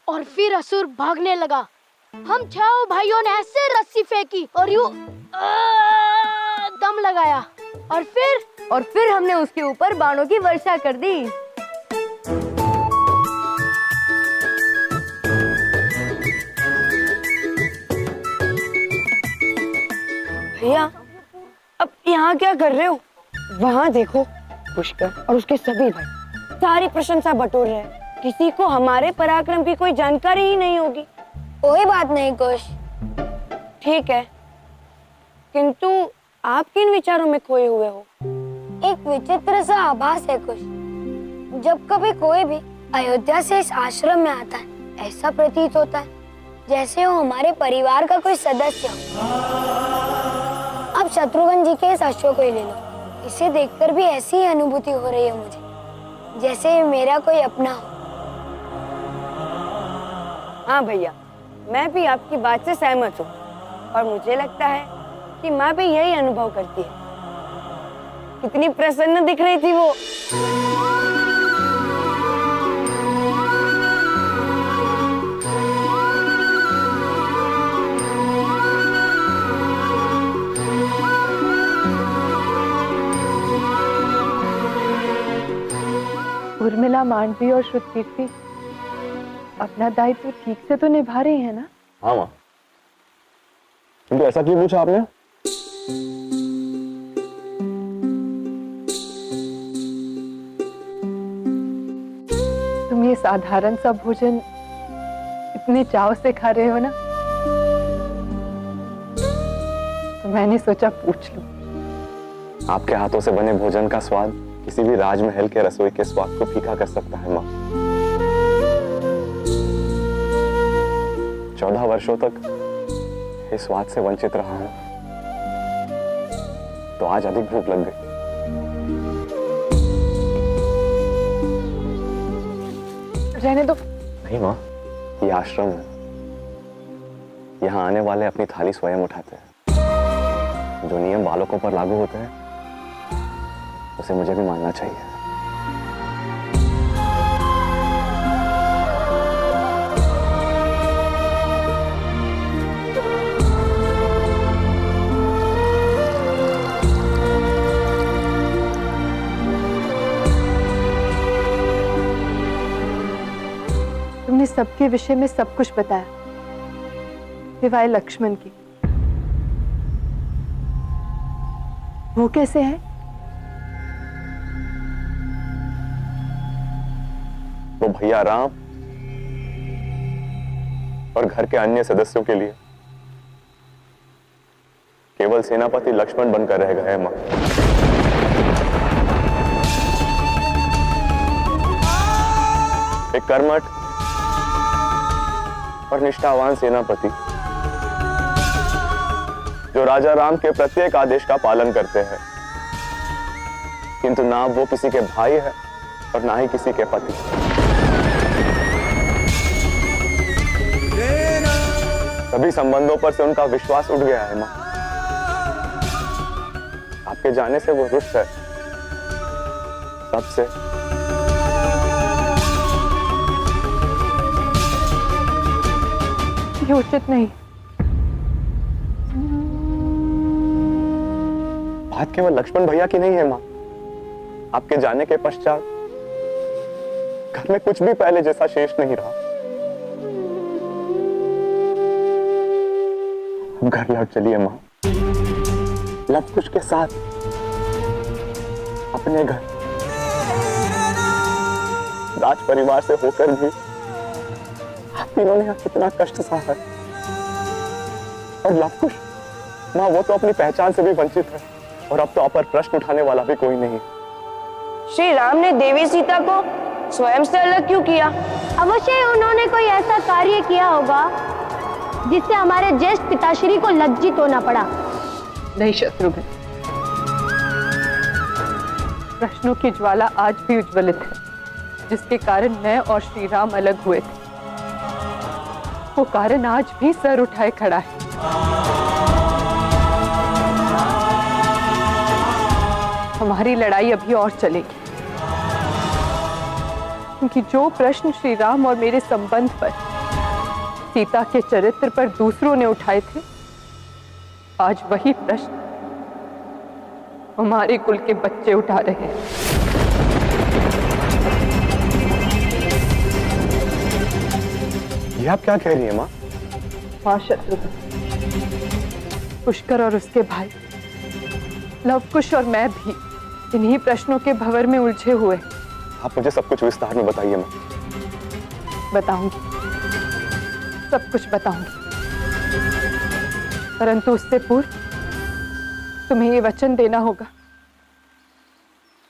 और फिर असुर भागने लगा। हम छह भाइयों ने ऐसे रस्सी फेंकी और यूं दम लगाया और फिर हमने उसके ऊपर बाणों की वर्षा कर दी। भैया, अब यहाँ क्या कर रहे हो? वहाँ देखो, पुष्कर और उसके सभी भाई सारी प्रशंसा बटोर रहे हैं। किसी को हमारे पराक्रम की कोई जानकारी ही नहीं होगी। कोई बात नहीं कुश, ठीक है, किंतु आप किन विचारों में खोए हुए हो? एक विचित्र सा आभास है कुश। जब कभी कोई भी अयोध्या से इस आश्रम में आता है, ऐसा प्रतीत होता है जैसे वो हमारे परिवार का कोई सदस्य हो। अब शत्रुघ्न जी के इस अश्व को ही ले लो, इसे देखकर भी ऐसी ही अनुभूति हो रही है मुझे, जैसे मेरा कोई अपना हो। हाँ भैया, मैं भी आपकी बात से सहमत हूँ और मुझे लगता है कि माँ भी यही अनुभव करती है। कितनी प्रसन्न दिख रही थी वो। उर्मिला, मांडवी और श्रुतकीर्ति अपना दायित्व ठीक से तो निभा रही है ना? हाँ माँ, किंतु ऐसा क्यों पूछा आपने? तुम ये साधारण सा भोजन इतने चाव से खा रहे हो ना, तो मैंने सोचा पूछ लूं। आपके हाथों से बने भोजन का स्वाद किसी भी राजमहल के रसोई के स्वाद को फीका कर सकता है माँ। 14 वर्षों तक इस स्वाद से वंचित रहा हूं, तो आज अधिक भूख लग गई। रहने दो। नहीं माँ, ये आश्रम है, यहाँ आने वाले अपनी थाली स्वयं उठाते हैं। जो नियम बालकों पर लागू होते हैं उसे मुझे भी मानना चाहिए। तुमने सबके विषय में सब कुछ बताया, सिवाय लक्ष्मण की। वो कैसे है? वो भैया राम और घर के अन्य सदस्यों के लिए केवल सेनापति लक्ष्मण बनकर रह गए मां। एक कर्मठ और निष्ठावान सेनापति जो राजा राम के प्रत्येक आदेश का पालन करते हैं, किंतु ना वो किसी के भाई है और ना ही किसी के पति। सभी संबंधों पर से उनका विश्वास उठ गया है मां। आपके जाने से वो रुष्ट है सबसे। ये उचित नहीं। बात केवल लक्ष्मण भैया की नहीं है मां। आपके जाने के पश्चात घर में कुछ भी पहले जैसा शेष नहीं रहा। घर लौट चलिए मां, लव कुश के साथ अपने घर। राज परिवार से होकर भी आप तीनों ने यहाँ कितना कष्ट सहा है। और लव कुश मां, वो तो अपनी पहचान से भी वंचित है और अब तो आप पर प्रश्न उठाने वाला भी कोई नहीं। श्री राम ने देवी सीता को स्वयं से अलग क्यों किया? अवश्य उन्होंने कोई ऐसा कार्य किया होगा जिससे हमारे ज्येष्ठ पिताश्री को लज्जित होना पड़ा। नहीं शत्रुघ्न, प्रश्नों की ज्वाला आज भी उज्ज्वलित है, जिसके कारण मैं और श्री राम अलग हुए थे। वो कारण आज भी सर उठाए खड़ा है। हमारी लड़ाई अभी और चलेगी, क्योंकि जो प्रश्न श्री राम और मेरे संबंध पर सीता के चरित्र पर दूसरों ने उठाए थे, आज वही प्रश्न हमारे कुल के बच्चे उठा रहे हैं। ये आप क्या कह रही हैं माँ? मां शत्रुघ्न, पुष्कर और उसके भाई लवकुश और मैं भी इन्हीं प्रश्नों के भंवर में उलझे हुए। आप मुझे सब कुछ विस्तार में बताइए माँ। बताऊंगी, सब कुछ बताऊंगी, परंतु उससे पूर्व तुम्हें ये वचन देना होगा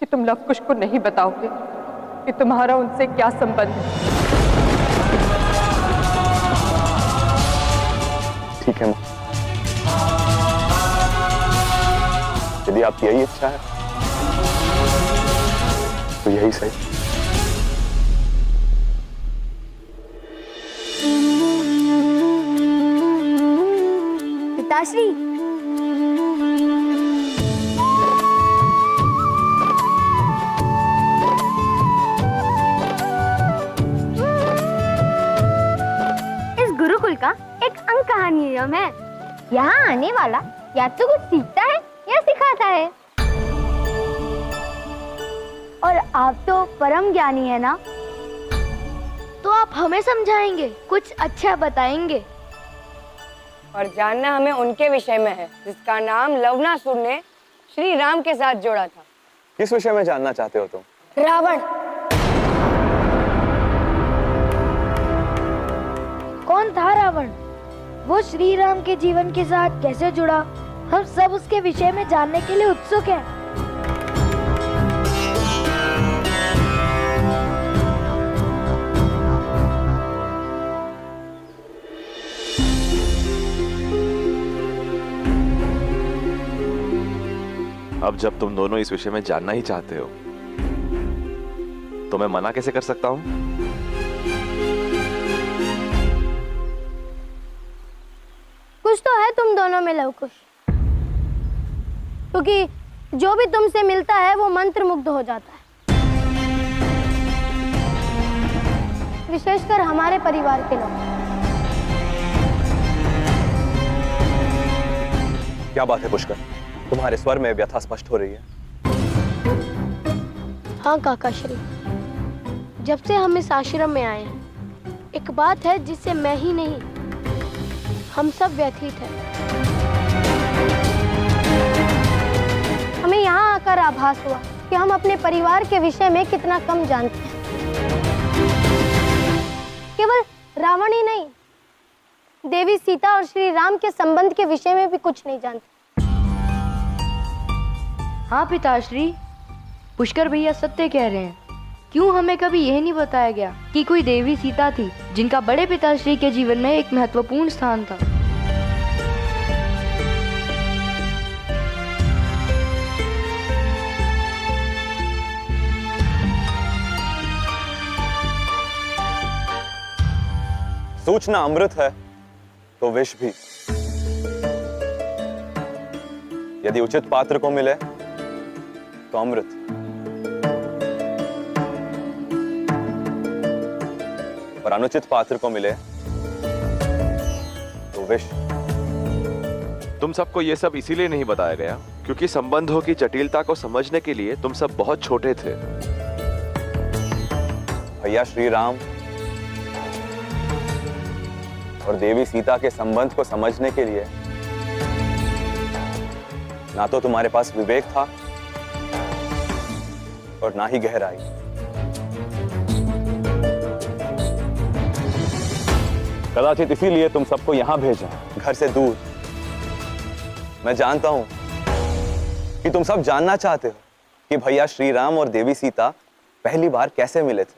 कि तुम लवकुश को नहीं बताओगे कि तुम्हारा उनसे क्या संबंध है। ठीक है माँ, यदि आपकी यही इच्छा है तो यही सही। पिताश्री, इस गुरुकुल का एक अंक कहानी नियम है, यहाँ आने वाला या तो कुछ सीखता है या सिखाता है। और आप तो परम ज्ञानी है ना, तो आप हमें समझाएंगे, कुछ अच्छा बताएंगे। और जानना हमें उनके विषय में है जिसका नाम लवणासुर ने श्री राम के साथ जोड़ा था। किस विषय में जानना चाहते हो तुम? रावण। कौन था रावण? वो श्री राम के जीवन के साथ कैसे जुड़ा? हम सब उसके विषय में जानने के लिए उत्सुक हैं। अब जब तुम दोनों इस विषय में जानना ही चाहते हो तो मैं मना कैसे कर सकता हूं? कुछ तो है तुम दोनों में लवकुश, क्योंकि जो भी तुमसे मिलता है वो मंत्र मुग्ध हो जाता है, विशेषकर हमारे परिवार के लोग। क्या बात है पुष्कर, तुम्हारे स्वर में व्यथा स्पष्ट हो रही है। हाँ काकाश्री, जब से हम इस आश्रम में आए हैं, एक बात है जिससे मैं ही नहीं, हम सब व्यथित हैं। हमें यहाँ आकर आभास हुआ कि हम अपने परिवार के विषय में कितना कम जानते हैं। केवल रावण ही नहीं, देवी सीता और श्री राम के संबंध के विषय में भी कुछ नहीं जानते। हाँ पिताश्री, पुष्कर भैया सत्य कह रहे हैं। क्यों हमें कभी यह नहीं बताया गया कि कोई देवी सीता थी जिनका बड़े पिताश्री के जीवन में एक महत्वपूर्ण स्थान था। सूचना अमृत है तो विष भी। यदि उचित पात्र को मिले तो अमृत, और अनुचित पात्र को मिले तो विष। तुम सबको ये सब इसीलिए नहीं बताया गया क्योंकि संबंधों की जटिलता को समझने के लिए तुम सब बहुत छोटे थे। भैया श्री राम और देवी सीता के संबंध को समझने के लिए ना तो तुम्हारे पास विवेक था और ना ही गहराई। कदाचित इसीलिए तुम सबको यहां भेजा, घर से दूर। मैं जानता हूं कि तुम सब जानना चाहते हो कि भैया श्री राम और देवी सीता पहली बार कैसे मिले थे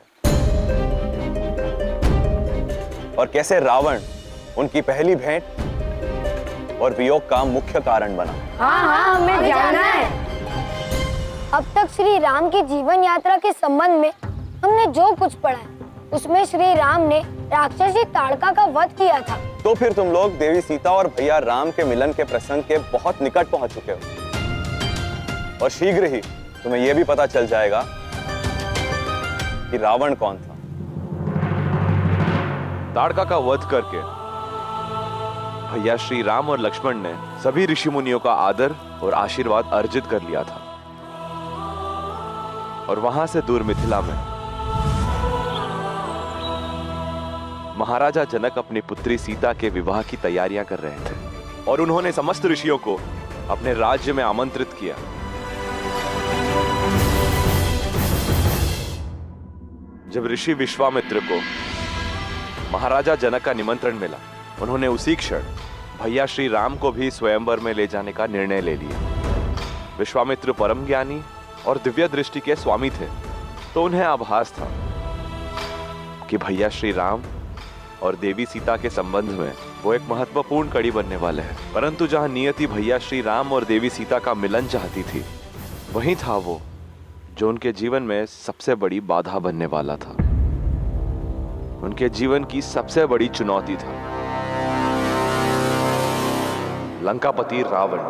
और कैसे रावण उनकी पहली भेंट और वियोग का मुख्य कारण बना। हाँ, हमें जानना है। अब तक श्री राम की जीवन यात्रा के संबंध में हमने जो कुछ पढ़ा है, उसमें श्री राम ने राक्षसी ताड़का का वध किया था। तो फिर तुम लोग देवी सीता और भैया राम के मिलन के प्रसंग के बहुत निकट पहुंच चुके हो और शीघ्र ही तुम्हें यह भी पता चल जाएगा कि रावण कौन था। ताड़का का वध करके भैया श्री राम और लक्ष्मण ने सभी ऋषि मुनियों का आदर और आशीर्वाद अर्जित कर लिया था। और वहां से दूर मिथिला में महाराजा जनक अपनी पुत्री सीता के विवाह की तैयारियां कर रहे थे और उन्होंने समस्त ऋषियों को अपने राज्य में आमंत्रित किया। जब ऋषि विश्वामित्र को महाराजा जनक का निमंत्रण मिला, उन्होंने उसी क्षण भैया श्री राम को भी स्वयंवर में ले जाने का निर्णय ले लिया। विश्वामित्र परम ज्ञानी और दिव्य दृष्टि के स्वामी थे, तो उन्हें आभास था कि भैया श्री राम और देवी सीता के संबंध में वो एक महत्वपूर्ण कड़ी बनने वाले हैं। परंतु जहां नियति भैया श्री राम और देवी सीता का मिलन चाहती थी, वहीं था वो जो उनके जीवन में सबसे बड़ी बाधा बनने वाला था। उनके जीवन की सबसे बड़ी चुनौती था लंकापति रावण।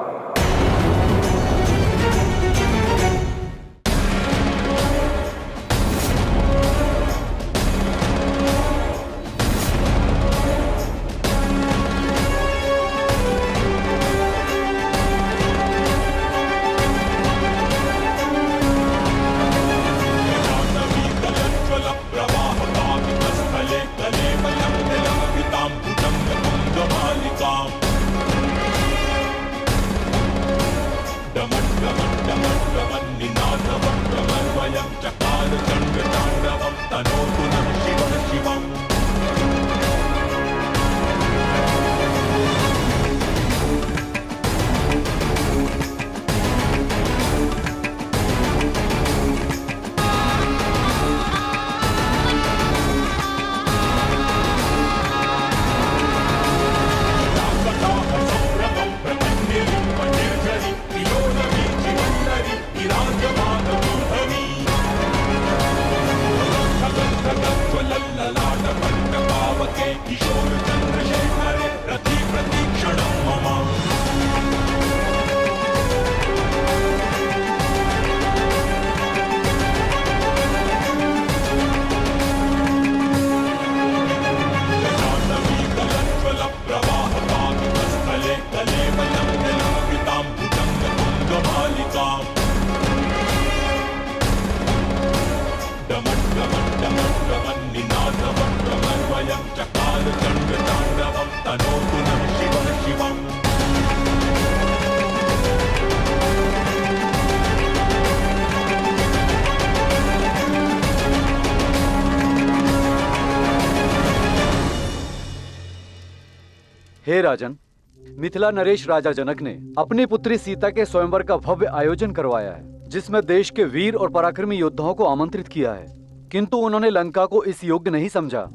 हे राजन, मिथिला नरेश राजा जनक ने अपनी पुत्री सीता के स्वयंवर का भव्य आयोजन करवाया है, जिसमें देश के वीर और पराक्रमी योद्धाओं को आमंत्रित किया है। किंतु उन्होंने लंका को इस योग्य नहीं समझा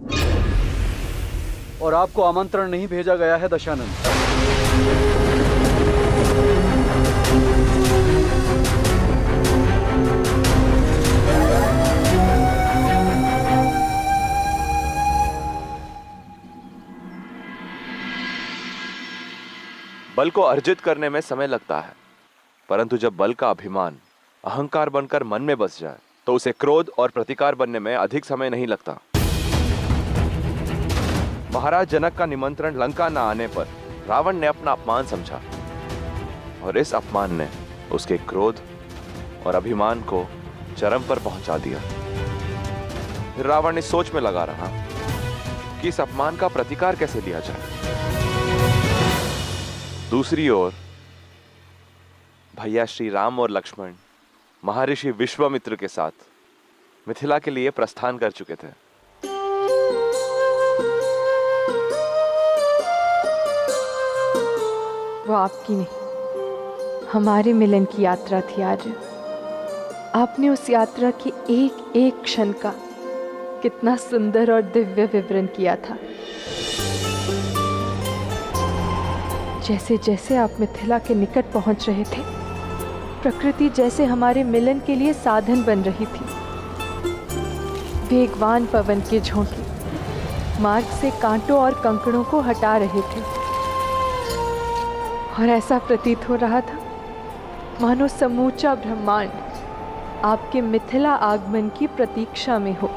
और आपको आमंत्रण नहीं भेजा गया है दशानन। बल को अर्जित करने में समय लगता है, परंतु जब बल का अभिमान अहंकार बनकर मन में बस जाए तो उसे क्रोध और प्रतिकार बनने में अधिक समय नहीं लगता। महाराज जनक का निमंत्रण लंका न आने पर रावण ने अपना अपमान समझा और इस अपमान ने उसके क्रोध और अभिमान को चरम पर पहुंचा दिया। फिर रावण इस सोच में लगा रहा कि इस अपमान का प्रतिकार कैसे दिया जाए। दूसरी ओर भैया श्री राम और लक्ष्मण महर्षि विश्वामित्र के साथ मिथिला के लिए प्रस्थान कर चुके थे। वो आपकी नहीं, हमारे मिलन की यात्रा थी आज। आपने उस यात्रा की एक एक क्षण का कितना सुंदर और दिव्य विवरण किया था। जैसे जैसे आप मिथिला के निकट पहुंच रहे थे, प्रकृति जैसे हमारे मिलन के लिए साधन बन रही थी। वेगवान पवन के झोंके मार्ग से कांटों और कंकड़ों को हटा रहे थे और ऐसा प्रतीत हो रहा था मानो समूचा ब्रह्मांड आपके मिथिला आगमन की प्रतीक्षा में हो।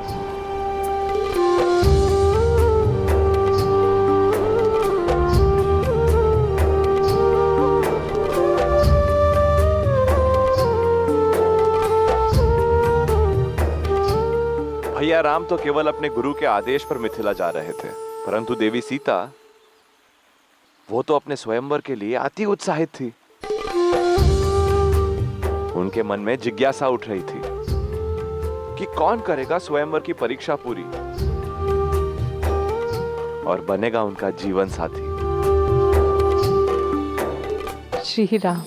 राम तो केवल अपने गुरु के आदेश पर मिथिला जा रहे थे, परंतु देवी सीता, वो तो अपने स्वयंवर के लिए अति उत्साहित थी। उनके मन में जिज्ञासा उठ रही थी कि कौन करेगा स्वयंवर की परीक्षा पूरी और बनेगा उनका जीवन साथी। श्री राम।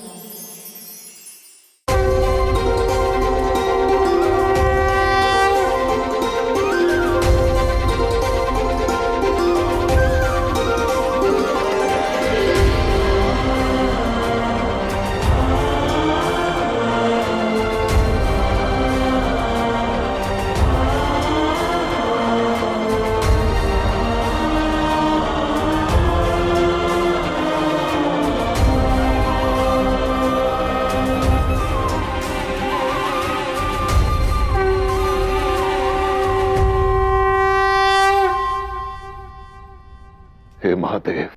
हे महादेव,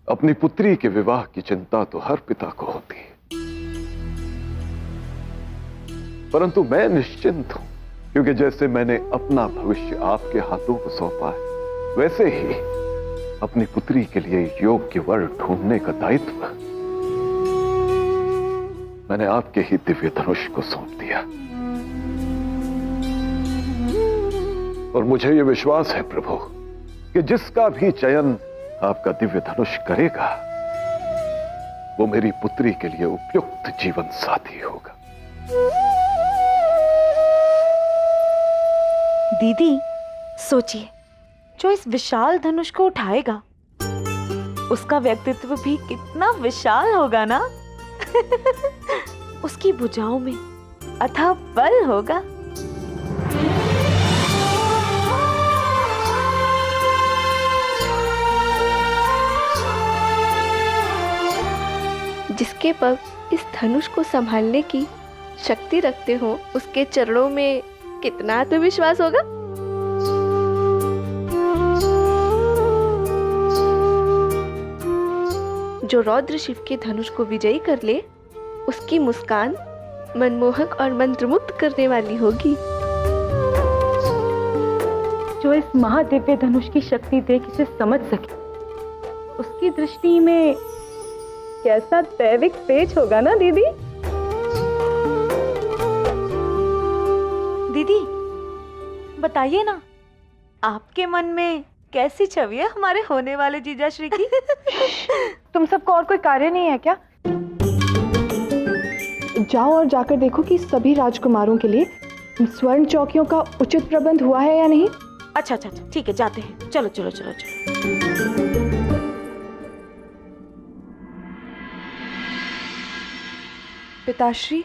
अपनी पुत्री के विवाह की चिंता तो हर पिता को होती है, परंतु मैं निश्चिंत हूं, क्योंकि जैसे मैंने अपना भविष्य आपके हाथों को सौंपा है, वैसे ही अपनी पुत्री के लिए योग्य वर ढूंढने का दायित्व मैंने आपके ही दिव्य धनुष को सौंप दिया। और मुझे यह विश्वास है प्रभु कि जिसका भी चयन आपका दिव्य धनुष करेगा, वो मेरी पुत्री के लिए उपयुक्त जीवन साथी होगा। दीदी, सोचिए, जो इस विशाल धनुष को उठाएगा, उसका व्यक्तित्व भी कितना विशाल होगा ना। उसकी भुजाओं में अथाह बल होगा। जिसके पग इस धनुष को संभालने की शक्ति रखते हो, उसके चरणों में कितना आत्मविश्वास होगा। जो रौद्र शिव के धनुष को विजयी कर ले, उसकी मुस्कान मनमोहक और मंत्रमुग्ध करने वाली होगी। जो इस महादिव्य धनुष की शक्ति देख इसे समझ सके, उसकी दृष्टि में कैसा दैविक तेज होगा ना दीदी। दीदी, बताइए ना, आपके मन में कैसी छवि है हमारे होने वाले जीजाश्री की? तुम सबको और कोई कार्य नहीं है क्या? जाओ और जाकर देखो कि सभी राजकुमारों के लिए स्वर्ण चौकियों का उचित प्रबंध हुआ है या नहीं। अच्छा अच्छा अच्छा, ठीक है, जाते हैं। चलो चलो चलो चलो। पिताश्री,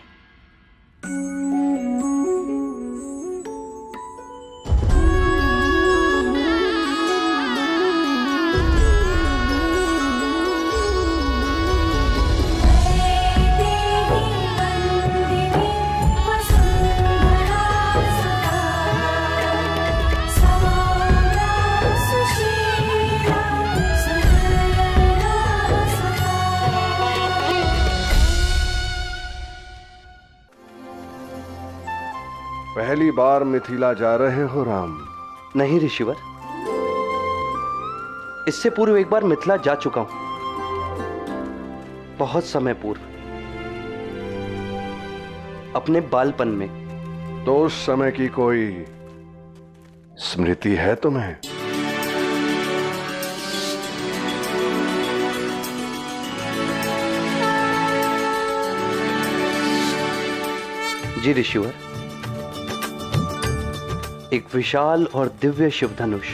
पहली बार मिथिला जा रहे हो राम? नहीं ऋषिवर, इससे पूर्व एक बार मिथिला जा चुका हूं, बहुत समय पूर्व, अपने बालपन में। तो उस समय की कोई स्मृति है तुम्हें? जी ऋषिवर, एक विशाल और दिव्य शिव धनुष,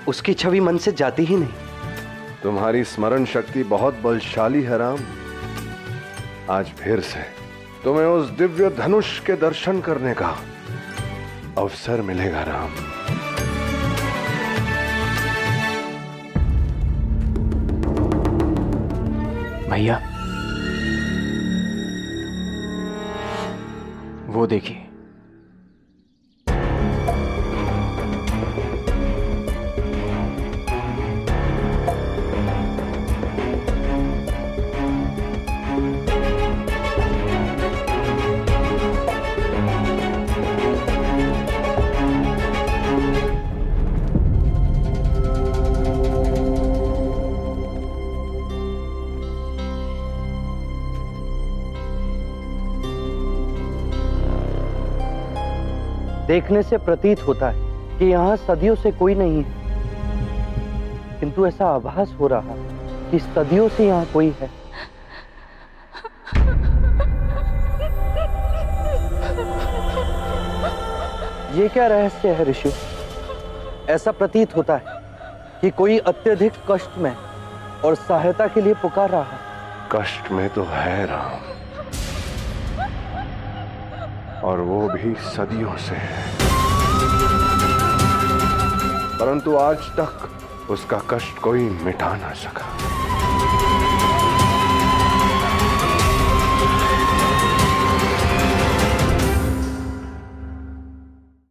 उसकी छवि मन से जाती ही नहीं। तुम्हारी स्मरण शक्ति बहुत बलशाली है राम। आज फिर से तुम्हें उस दिव्य धनुष के दर्शन करने का अवसर मिलेगा राम। भैया, वो देखिए। देखने से प्रतीत होता है कि यहाँ सदियों से कोई नहीं है, किंतु ऐसा आभास हो रहा कि सदियों से यहाँ कोई है। ये क्या रहस्य है ऋषि? ऐसा प्रतीत होता है कि कोई अत्यधिक कष्ट में और सहायता के लिए पुकार रहा है। कष्ट में तो है राम, और वो भी सदियों से है, परंतु आज तक उसका कष्ट कोई मिटा ना सका।